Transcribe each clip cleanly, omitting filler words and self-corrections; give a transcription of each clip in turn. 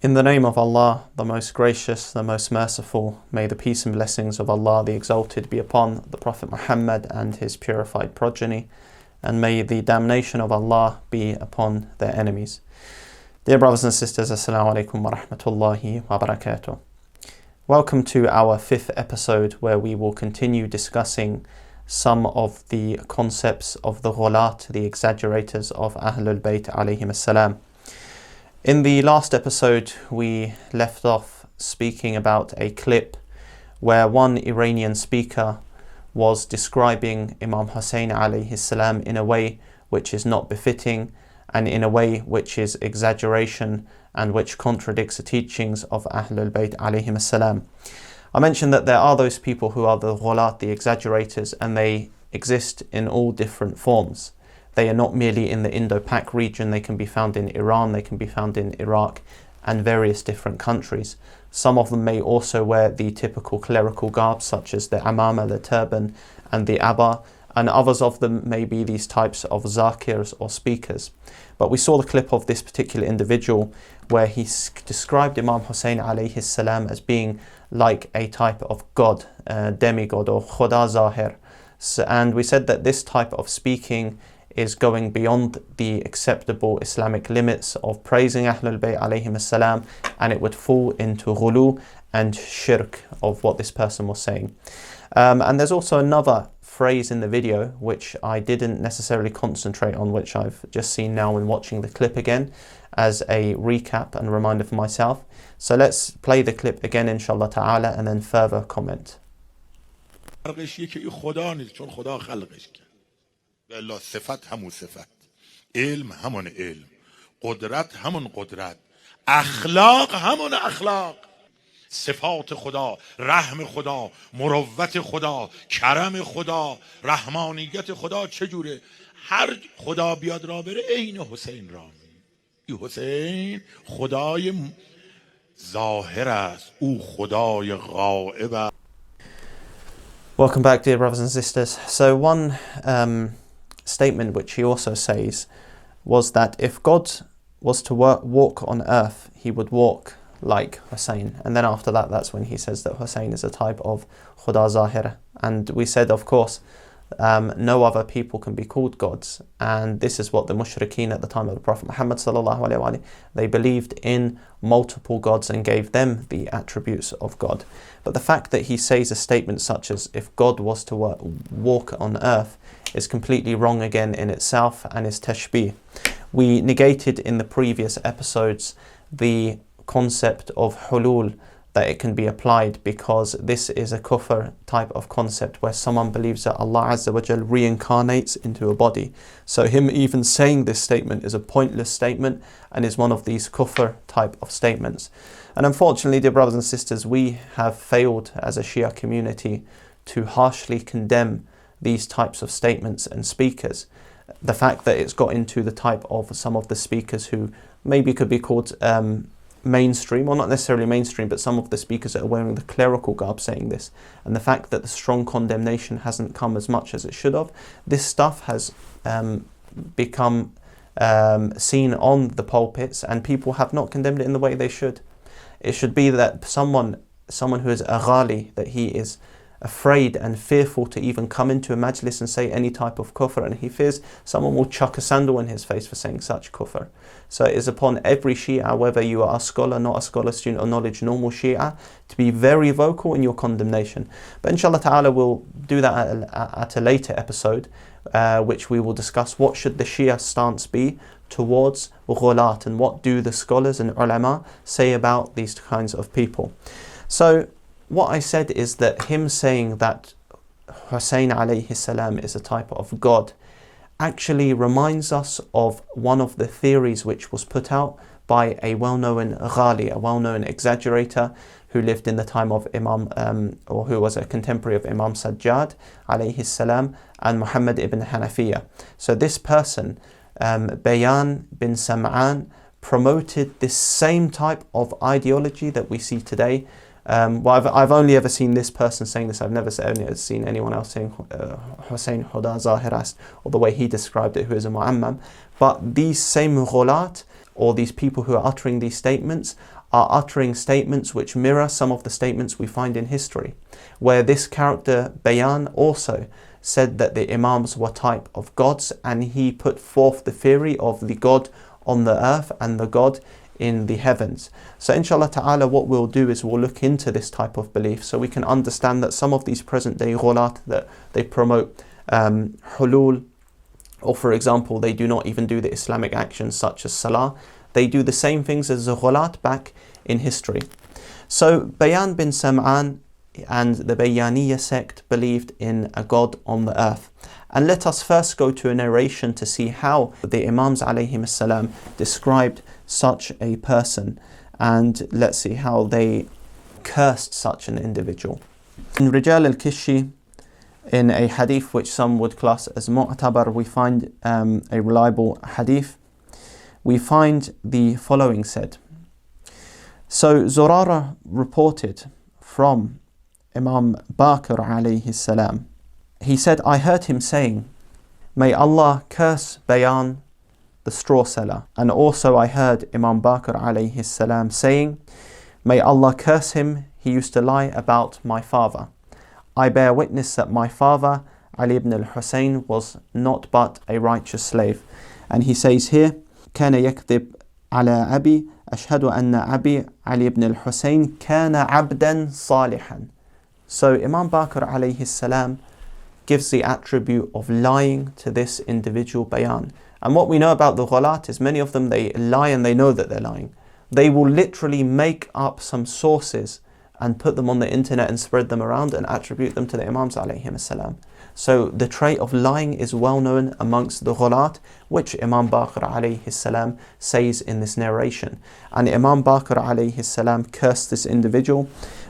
In the name of Allah, the most gracious, the most merciful, may the peace and blessings of Allah the Exalted be upon the Prophet Muhammad and his purified progeny, and may the damnation of Allah be upon their enemies. Dear brothers and sisters, Assalamu alaikum wa rahmatullahi wa barakatuh. Welcome to our 5th episode, where we will continue discussing some of the concepts of the Ghulat, the exaggerators of Ahlul Bayt alayhim as-salam. In the last episode, we left off speaking about a clip where one Iranian speaker was describing Imam Hussein alayhi salam in a way which is not befitting, and in a way which is exaggeration and which contradicts the teachings of Ahlul Bayt alayhim salam. I mentioned that there are those people who are the Ghulat, the exaggerators, and they exist in all different forms. They are not merely in the Indo-Pak region, they can be found in Iran, they can be found in Iraq and various different countries. Some of them may also wear the typical clerical garb, such as the amama, the turban and the abba, and others of them may be these types of zakirs or speakers. But we saw the clip of this particular individual where he described Imam Hussein alayhi salam as being like a type of god, demigod or khuda zahir. And we said that this type of speaking is going beyond the acceptable Islamic limits of praising Ahlul Bayt alayhim as-salam, and it would fall into Ghulu and shirk of what this person was saying. And there's also another phrase in the video which I didn't necessarily concentrate on, which I've just seen now when watching the clip again as a recap and reminder for myself. So let's play the clip again inshallah ta'ala and then further comment. الله صفت همون صفت، علم همون علم، قدرت همون قدرت، اخلاق همون اخلاق، صفات خدا، رحم خدا، مروت خدا، کرم خدا، رحمانیت خدا چجوره؟ هر خدا بیاد را بره عین حسین را میره. این حسین خدای ظاهر است، او خدای غائب است. Welcome back, dear brothers and sisters. So one statement which he also says was that if God was to walk on earth, he would walk like Hussein. And then after that, that's when he says that Hussein is a type of Khuda Zahira. And we said, of course, no other people can be called gods. And this is what the mushrikeen at the time of the Prophet Muhammad ﷺ, they believed in multiple gods and gave them the attributes of God. But the fact that he says a statement such as, if God was to walk on earth, is completely wrong again in itself and is tashbih. We negated in the previous episodes the concept of hulul, that it can be applied, because this is a kufr type of concept where someone believes that Allah Azza wa Jal reincarnates into a body. So him even saying this statement is a pointless statement and is one of these kufr type of statements. And unfortunately, dear brothers and sisters, we have failed as a Shia community to harshly condemn these types of statements and speakers. The fact that it's got into the type of some of the speakers who maybe could be called mainstream, or not necessarily mainstream, but some of the speakers that are wearing the clerical garb saying this, and the fact that the strong condemnation hasn't come as much as it should have. This stuff has become seen on the pulpits, and people have not condemned it in the way they should. It should be that someone who is a Ghali, that he is afraid and fearful to even come into a majlis and say any type of kufr, and he fears someone will chuck a sandal in his face for saying such kufr. So it is upon every Shia, whether you are a scholar, not a scholar, student of knowledge, normal Shia, to be very vocal in your condemnation. But inshallah ta'ala we'll do that at a later episode, which we will discuss what should the Shia stance be towards Ghulat, and what do the scholars and ulama say about these kinds of people. So what I said is that him saying that Hussein alayhi salam is a type of God actually reminds us of one of the theories which was put out by a well-known Ghali, a well-known exaggerator who lived in the time of Imam, or who was a contemporary of Imam Al-Sajjad alayhi salam and Muhammad ibn Hanafiya. So this person, Bayan bin Sam'an, promoted this same type of ideology that we see today, Well, I've only ever seen this person saying this. I've never seen anyone else saying Hussein Huda Zahirast, or the way he described it, who is a mu'ammam. But these same ghulat, or these people who are uttering these statements, are uttering statements which mirror some of the statements we find in history, where this character Bayan also said that the imams were type of gods, and he put forth the theory of the God on the earth and the God in the heavens. So inshallah ta'ala, what we'll do is we'll look into this type of belief so we can understand that some of these present day ghulat, that they promote hulul, or for example they do not even do the Islamic actions such as salah. They do the same things as the ghulat back in history. So Bayan bin Sam'an and the Bayaniya sect believed in a God on the earth. And let us first go to a narration to see how the Imams alayhim salam described such a person, and let's see how they cursed such an individual. In Rijal al-Kishi, in a hadith which some would class as mu'tabar, we find a reliable hadith. We find the following said. So Zurara reported from Imam Baqir alayhi salam. He said, I heard him saying, may Allah curse Bayan, the straw seller. And also I heard Imam Baqir alayhi salam saying, may Allah curse him, he used to lie about my father. I bear witness that my father, Ali ibn al-Husayn, was not but a righteous slave. And he says here, كان يكذب على أبي أشهد أن أبي علي ibn al-Husayn كان عبدا صالحا. So Imam Baqir alayhi salam gives the attribute of lying to this individual Bayan. And what we know about the Ghulat is many of them, they lie and they know that they're lying. They will literally make up some sources and put them on the internet and spread them around and attribute them to the Imams alayhim salam. So the trait of lying is well known amongst the Ghulat, which Imam Baqir alayhi salam says in this narration. And Imam Baqir alayhi salam cursed this individual,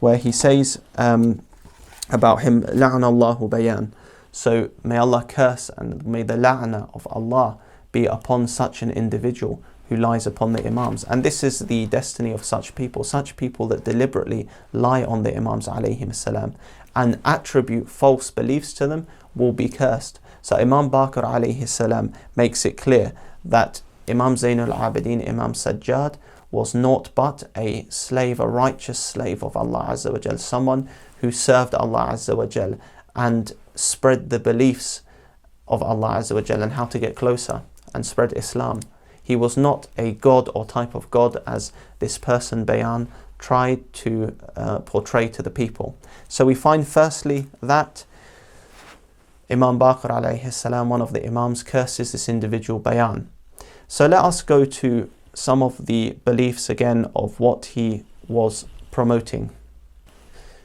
where he says about him, لَعْنَ اللَّهُ Bayan. So may Allah curse and may the la'na of Allah be upon such an individual who lies upon the Imams. And this is the destiny of such people that deliberately lie on the Imams alayhim salam and attribute false beliefs to them will be cursed. So Imam Baqir alayhi salam makes it clear that Imam Zainul Abidin, Imam Sajjad, was naught but a slave, a righteous slave of Allah Azza wa Jal, someone who served Allah Azza wa Jal and spread the beliefs of Allah Azza wa Jal and how to get closer and spread Islam. He was not a god or type of god as this person Bayan tried to portray to the people. So we find firstly that Imam Baqir alayhi salam, one of the Imams, curses this individual Bayan. So let us go to some of the beliefs again of what he was promoting.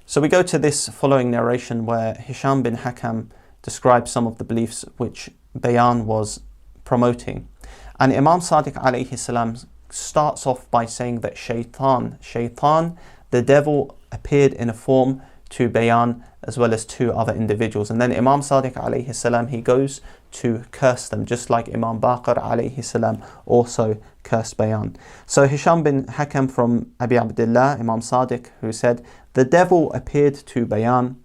So we go to this following narration where Hisham bin Hakam describes some of the beliefs which Bayan was promoting. And Imam Sadiq alayhi salam starts off by saying that shaitan, the devil, appeared in a form to Bayan as well as two other individuals. And then Imam Sadiq alayhi salam, he goes to curse them, just like Imam Baqir alayhi salam also cursed Bayan. So Hisham bin Hakam from Abi Abdullah, Imam Sadiq, who said, the devil appeared to Bayan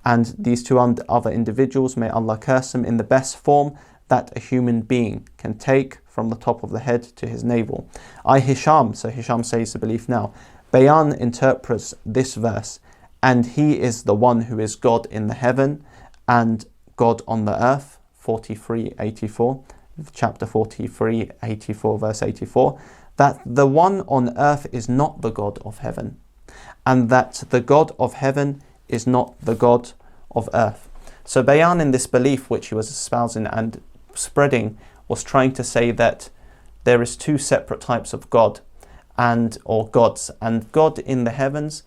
and these two other individuals, may Allah curse them, in the best form that a human being can take, from the top of the head to his navel. Hisham, so Hisham says the belief now, Bayan interprets this verse, and he is the one who is God in the heaven and God on the earth, 43:84, chapter 43:84, verse 84, that the one on earth is not the God of heaven, and that the God of heaven is not the God of earth. So Bayan, in this belief which he was espousing and spreading, was trying to say that there is two separate types of God or gods, and God in the heavens,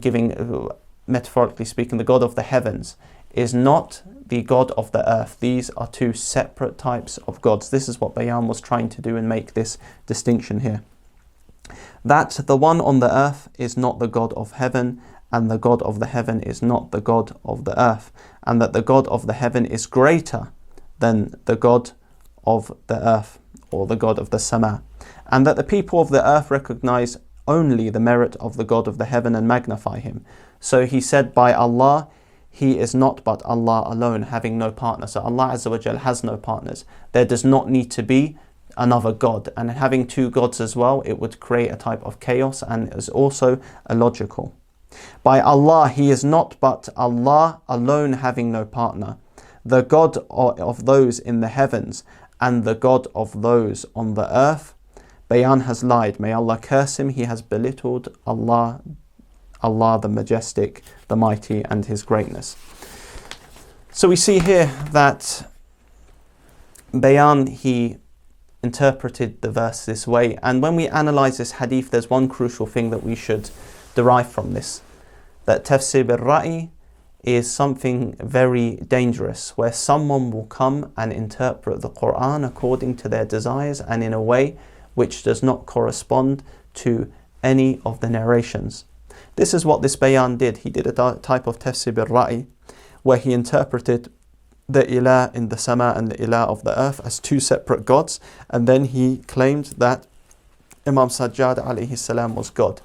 giving metaphorically speaking, the God of the heavens is not the God of the earth. These are two separate types of gods. This is what Bayan was trying to do and make this distinction here. That the one on the earth is not the God of heaven, and the God of the heaven is not the God of the earth, and that the God of the heaven is greater than the God of the earth, or the God of the Sama, and that the people of the earth recognize only the merit of the God of the heaven and magnify him. So he said, by Allah, he is not but Allah alone, having no partner. So Allah Azza wa Jal has no partners. There does not need to be another God. And having two gods as well, it would create a type of chaos and is also illogical. By Allah, he is not but Allah alone, having no partner, the God of those in the heavens and the God of those on the earth. Bayan has lied. May Allah curse him. He has belittled Allah, Allah the Majestic, the Mighty, and his greatness. So we see here that Bayan, he interpreted the verse this way. And when we analyze this hadith, there's one crucial thing that we should derive from this, that tafsir bil-ra'i is something very dangerous, where someone will come and interpret the Quran according to their desires and in a way which does not correspond to any of the narrations. This is what this Bayan did. He did a type of tafsir bil-ra'i where he interpreted the ilah in the sama and the ilah of the earth as two separate gods, and then he claimed that Imam Al-Sajjad alayhi salam was God.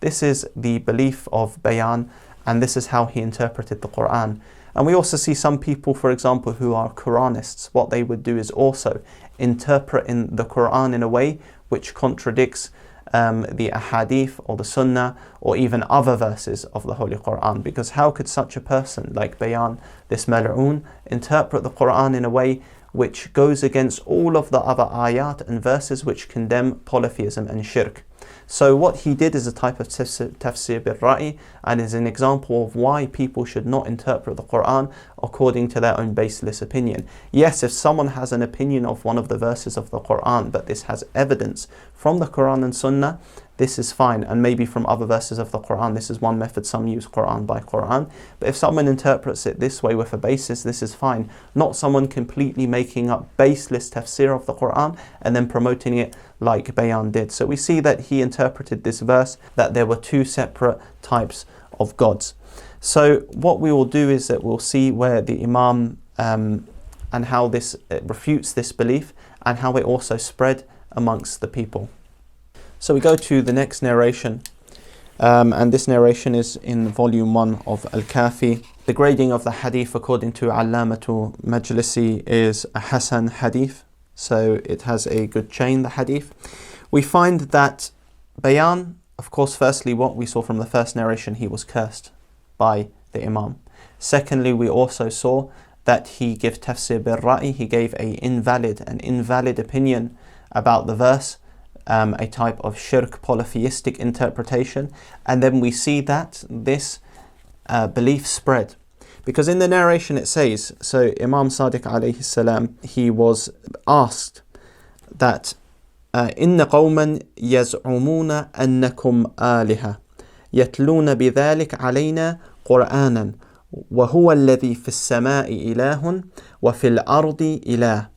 This is the belief of Bayan, and this is how he interpreted the Quran. And we also see some people, for example, who are Quranists. What they would do is also interpret in the Quran in a way which contradicts the ahadith or the sunnah or even other verses of the Holy Quran. Because how could such a person like Bayan, this mal'oon, interpret the Quran in a way which goes against all of the other ayat and verses which condemn polytheism and shirk? So what he did is a type of tafsir bil-ra'i, and is an example of why people should not interpret the Quran according to their own baseless opinion. Yes, if someone has an opinion of one of the verses of the Quran, but this has evidence from the Quran and Sunnah, this is fine. And maybe from other verses of the Quran, this is one method. Some use Quran by Quran. But if someone interprets it this way with a basis, this is fine. Not someone completely making up baseless tafsir of the Quran and then promoting it like Bayan did. So we see that he interpreted this verse that there were two separate types of gods. So what we will do is that we'll see where the Imam and how this refutes this belief and how it also spread amongst the people. So we go to the next narration, and this narration is in volume 1 of Al-Kafi. The grading of the hadith according to Allamatu Majlisi is a Hasan hadith, so it has a good chain, the hadith. We find that Bayan, of course, firstly, what we saw from the first narration, he was cursed by the Imam. Secondly, we also saw that he gave tafsir bil-ra'i, he gave an invalid opinion about the verse, a type of shirk polytheistic interpretation. And then we see that this belief spread, because in the narration it says, so Imam Sadiq alayhi salam, he was asked that inna qawman yaz'umuna annakum aliha yatluna bidhalik alayna qur'anan wa huwa alladhi fis sama'i ilahun wa fil ardi ilah.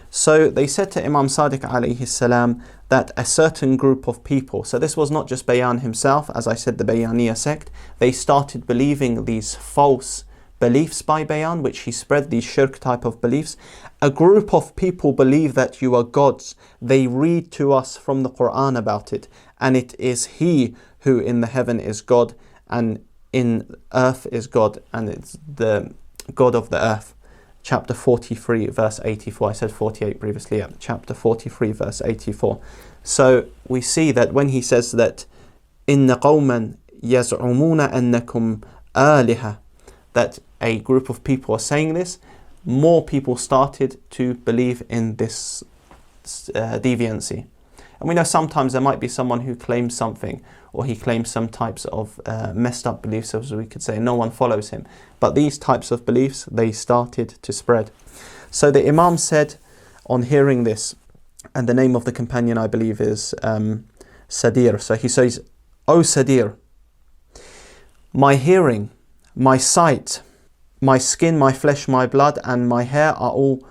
So they said to Imam Sadiq alayhi salam that a certain group of people, so this was not just Bayan himself, as I said, the Bayaniya sect, they started believing these false beliefs by Bayan, which he spread, these shirk type of beliefs. A group of people believe that you are gods. They read to us from the Quran about it, and it is he who in the heaven is God and in earth is God, and it's the God of the earth. Chapter 43 verse 84. I said 48 previously. Yeah, chapter 43 verse 84. So we see that when he says that inna qawman yaz'umuna annakum aliha, that a group of people are saying this, more people started to believe in this deviancy. And we know sometimes there might be someone who claims something, or he claims some types of messed up beliefs, as we could say, no one follows him. But these types of beliefs, they started to spread. So the Imam said on hearing this, and the name of the companion I believe is Sadir. So he says, O Sadir, my hearing, my sight, my skin, my flesh, my blood, and my hair are all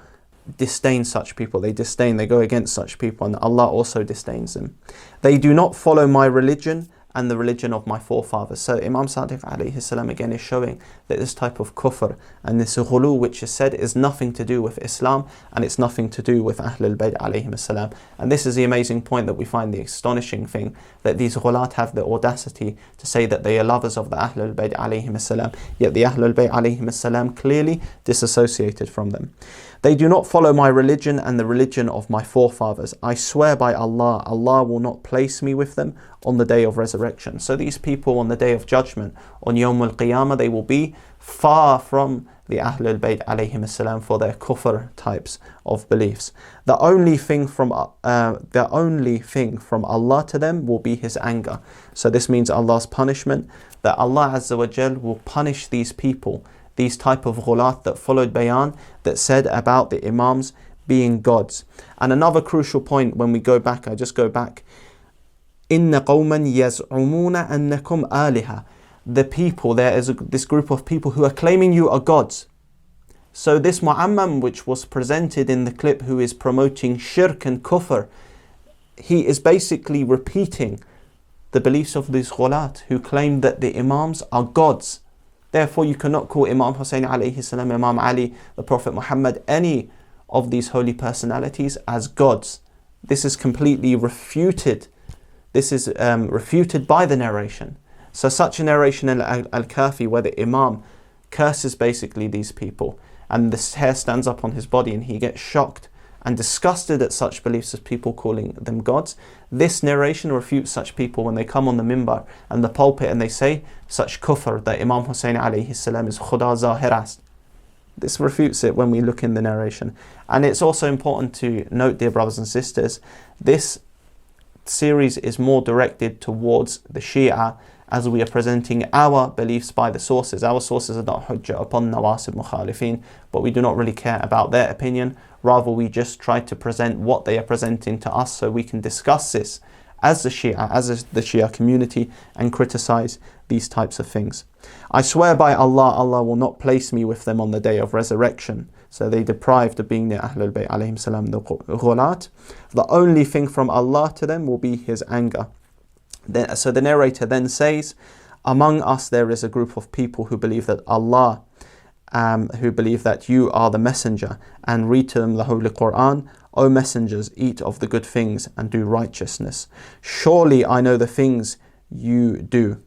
disdain such people. They disdain, they go against such people, and Allah also disdains them. They do not follow my religion, and the religion of my forefathers. So Imam Sadiq alayhi salam again is showing that this type of kufr and this ghulu which is said is nothing to do with Islam, and it's nothing to do with Ahlul Bayt alayhim salam. And this is the amazing point that we find, the astonishing thing, that these ghulat have the audacity to say that they are lovers of the Ahlul Bayt alayhim salam, yet the Ahlul Bayt alayhim salam clearly disassociated from them. They do not follow my religion and the religion of my forefathers. I swear by Allah, Allah will not place me with them on the day of resurrection. So these people on the day of judgment, on Yawm al-Qiyamah, they will be far from the Ahlul Bayt alayhim salam for their kufr types of beliefs. The only thing from Allah to them will be His anger. So this means Allah's punishment, that Allah Azza wa Jal will punish these people, these type of ghulat that followed Bayan, that said about the imams being gods. And another crucial point when we go back, I just go back, Inna qawman yaz'umuna annakum aliha. The people, there is this group of people who are claiming you are gods. So this mu'ammam which was presented in the clip, who is promoting shirk and kufr, he is basically repeating the beliefs of these ghulat who claim that the imams are gods. Therefore, you cannot call Imam Hussein alayhi salam, Imam Ali, the Prophet Muhammad, any of these holy personalities as gods. This is completely refuted. This is refuted by the narration. So such a narration in Al-Kafi, where the Imam curses basically these people, and the hair stands up on his body and he gets shocked and disgusted at such beliefs as people calling them gods. This narration refutes such people when they come on the mimbar and the pulpit and they say such kufr, that Imam Hussein alayhi salam is Khuda Zahir Ast. This refutes it when we look in the narration. And it's also important to note, dear brothers and sisters, this series is more directed towards the Shia, as we are presenting our beliefs by the sources. Our sources are not hujjah upon Nawasib Mukhalifin, but we do not really care about their opinion. Rather, we just try to present what they are presenting to us so we can discuss this as the Shia, as the Shia community, and criticize these types of things. I swear by Allah, Allah will not place me with them on the day of resurrection. So they deprived of being near Ahlul Bayt alayhim salam, the Ghulat. The only thing from Allah to them will be His anger. So the narrator then says, among us there is a group of people who believe that Allah, who believe that you are the messenger, and read to them the Holy Quran. O messengers, eat of the good things and do righteousness. Surely I know the things you do.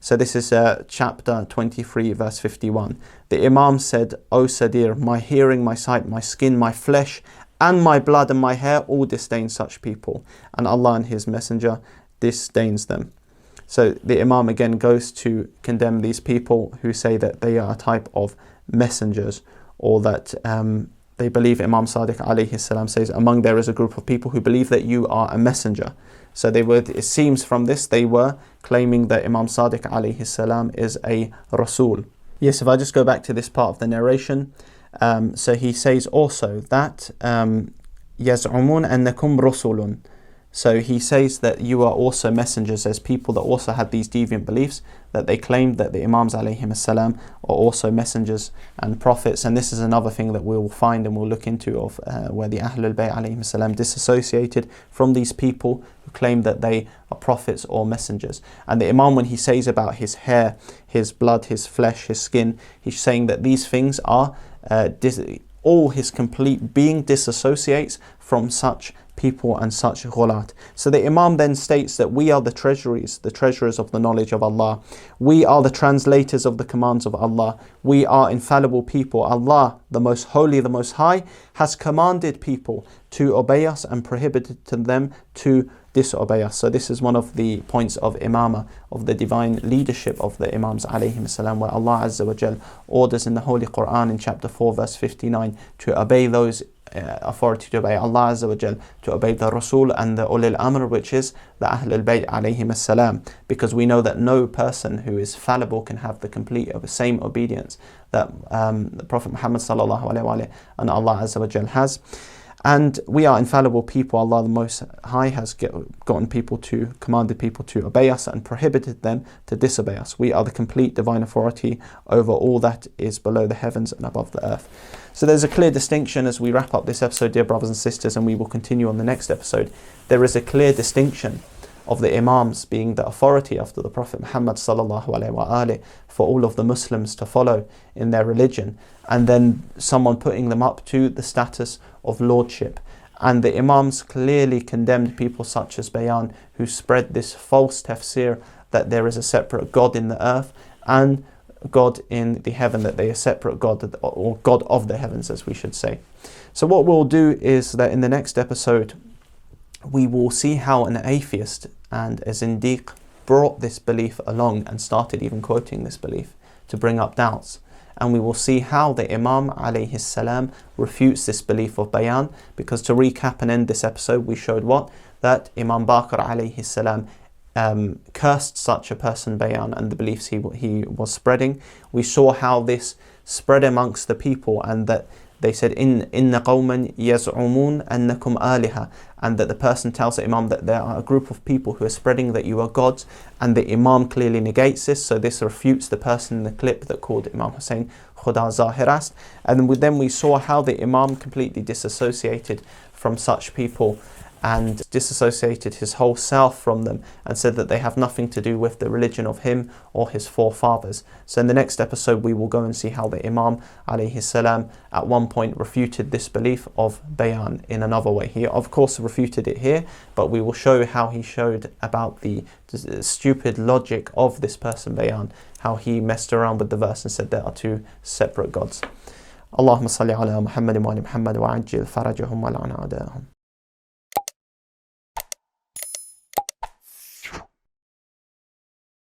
So this is chapter 23, verse 51. The Imam said, O Sadir, my hearing, my sight, my skin, my flesh, and my blood and my hair all disdain such people, and Allah and His messenger disdains them. So the Imam again goes to condemn these people who say that they are a type of messengers, or that they believe, Imam Sadiq alayhi salam says, among there is a group of people who believe that you are a messenger. So they were, it seems from this, they were claiming that Imam Sadiq alayhi salam is a Rasul. Yes, if I just go back to this part of the narration, so he says also that يَزْعُمُونَ أَنَّكُمْ رُسُلٌ. So he says that you are also messengers. There's people that also had these deviant beliefs, that they claimed that the Imams alayhim salam are also messengers and prophets. And this is another thing that we will find and we'll look into, of where the Ahlul Bayt alayhim salam disassociated from these people who claim that they are prophets or messengers. And the Imam, when he says about his hair, his blood, his flesh, his skin, he's saying that these things are all his complete being disassociates from such people and such ghulat. So the Imam then states that we are the treasuries, the treasurers of the knowledge of Allah. We are the translators of the commands of Allah. We are infallible people. Allah, the most holy, the most high, has commanded people to obey us and prohibited to them to disobey us. So this is one of the points of imamah, of the divine leadership of the Imams alayhim salam, where Allah Azza wa Jal orders in the Holy Quran in chapter 4 verse 59 to obey those authority, to obey Allah Azza wa Jal, to obey the Rasul and the Ulil Amr, which is the Ahlul Bayt alayhim salam, because we know that no person who is fallible can have the complete of the same obedience that the Prophet Muhammad sallallahu alaihi wasallam and Allah Azza wa Jal has. And we are infallible people. Allah the Most High has commanded people to obey us and prohibited them to disobey us. We are the complete divine authority over all that is below the heavens and above the earth. So there's a clear distinction as we wrap up this episode, dear brothers and sisters, and we will continue on the next episode. There is a clear distinction of the imams being the authority after the Prophet Muhammad sallallahu alaihi wasallam for all of the Muslims to follow in their religion, and then someone putting them up to the status of lordship. And the imams clearly condemned people such as Bayan, who spread this false tafsir that there is a separate God in the earth and God in the heaven, that they are separate God, or God of the heavens, as we should say. So what we'll do is that in the next episode we will see how an atheist and a zindiq brought this belief along and started even quoting this belief to bring up doubts. And we will see how the Imam alayhi salam refutes this belief of Bayan, because to recap and end this episode, we showed what? That Imam Baqir alayhi salam cursed such a person, Bayan, and the beliefs he was spreading. We saw how this spread amongst the people, and that they said, Inna qawman yaz'umun annakum aliha, and that the person tells the Imam that there are a group of people who are spreading that you are gods, and the Imam clearly negates this. So this refutes the person in the clip that called Imam Hussein Khuda Zahirast. And then we saw how the Imam completely disassociated from such people and disassociated his whole self from them, and said that they have nothing to do with the religion of him or his forefathers. So in the next episode we will go and see how the Imam alayhi salam at one point refuted this belief of Bayan in another way. He of course refuted it here, but we will show how he showed about the stupid logic of this person Bayan, how he messed around with the verse and said there are two separate gods. Allahumma salli ala Muhammadin wa ali Muhammad wa ajil farajahum wa la'ana a'da'ahum.